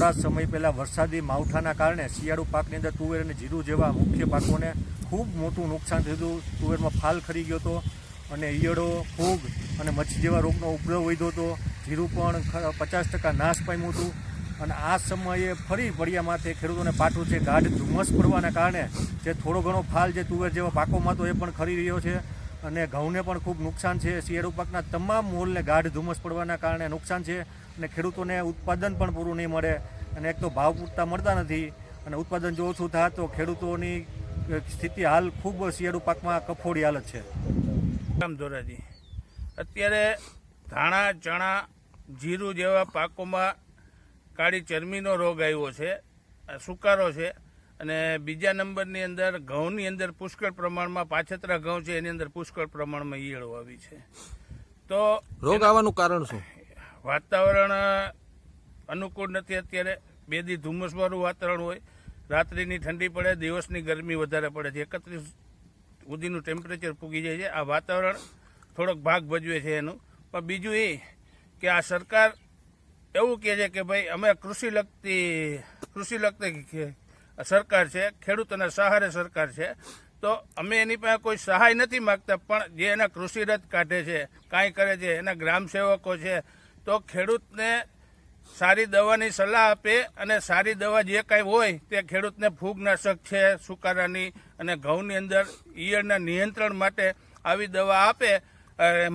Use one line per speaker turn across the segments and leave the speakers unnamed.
થોડા સમય પહેલાં વરસાદી માવઠાના કારણે શિયાળુ પાકની અંદર તુવેર અને જીરું જેવા મુખ્ય પાકોને ખૂબ મોટું નુકસાન થયું હતું. તુવેરમાં ફાલ ખરી ગયો હતો અને ઈયળો, ફૂગ અને મચ્છી જેવા રોગનો ઉપદ્રવ વધ્યો હતો. જીરું પણ 50% નાશ પામ્યું હતું. અને આ સમયે ફરી વળિયા માથે ખેડૂતોને પાઠું છે. ગાઢ ધુમ્મસ પડવાના કારણે જે થોડો ઘણો ફાલ જે તુવેર જેવા પાકોમાં તો એ પણ ખરી રહ્યો છે અને ઘઉંને પણ ખૂબ નુકસાન છે. શિયાળુ પાકના તમામ મોલને ગાઢ ધુમ્મસ પડવાના કારણે નુકસાન છે અને ખેડૂતોને ઉત્પાદન પણ પૂરું નહીં મળે અને એક તો ભાવ પૂરતા મળતા નથી અને ઉત્પાદન જો ઓછું થાય તો ખેડૂતોની સ્થિતિ હાલ ખૂબ શિયાળુ પાકમાં કફોડી હાલત છે.
ધોરાજી અત્યારે ધાણા, ચણા, જીરું જેવા પાકોમાં કાળી ચરમીનો રોગ આવ્યો છે, સુકારો છે અને બીજા નંબરની અંદર ઘઉંની અંદર પુષ્કળ પ્રમાણમાં પાછતરા ઘઉં છે એની અંદર પુષ્કળ પ્રમાણમાં ઈયળો આવી છે. તો
રોગ આવવાનું કારણ શું?
વાતાવરણ અનુકૂળ નથી. અત્યારે 2 દી ધુમ્મસવાળું વાતાવરણ હોય, રાત્રિની ઠંડી પડે, દિવસની ગરમી વધારે પડે છે. 31 સુધીનું ટેમ્પરેચર પૂગી જાય છે. આ વાતાવરણ થોડોક ભાગ ભજવે છે એનું. પણ બીજું એ કે આ સરકાર એવું કહે છે કે ભાઈ અમે કૃષિ લગતી સરકાર છે, ખેડૂતોના સહારે સરકાર છે, તો અમે એની પાસે કોઈ સહાય નથી માગતા. પણ જે એના કૃષિ રથ કાઢે છે, કાંઈ કરે છે, એના ગ્રામ સેવકો છે, તો ખેડૂતને સારી દવાની સલાહ આપે અને સારી દવા જે કાંઈ હોય તે ખેડૂતને ફૂગનાશક છે સુકારાની અને ઘઉંની અંદર ઈયળના નિયંત્રણ માટે આવી દવા આપે,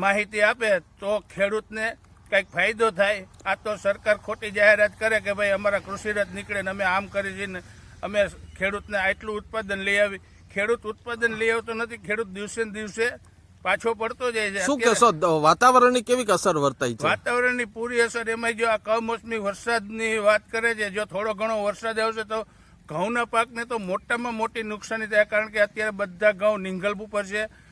માહિતી આપે તો ખેડૂતને કંઈક ફાયદો થાય. આ તો સરકાર ખોટી જાહેરાત કરે કે ભાઈ અમારા કૃષિ રથ નીકળે ને અમે આમ કરી છીએ, અમે ખેડૂતને આટલું ઉત્પાદન લઈ આવી. ખેડૂત ઉત્પાદન લઈ આવતો નથી, ખેડૂત દિવસે ને દિવસે પાછો પડતો જાય છે.
શું કહેશો, વાતાવરણની કેવી અસર વર્તાય છે?
વાતાવરણની પૂરી અસર એમાં જો આ કમોસમી વરસાદની વાત કરે છે, જો થોડો ઘણો વરસાદ આવશે તો ઘઉંના પાકને તો મોટામાં મોટી નુકસાની થાય. કારણ કે અત્યારે બધા ઘઉં નિંગલ ઉપર છે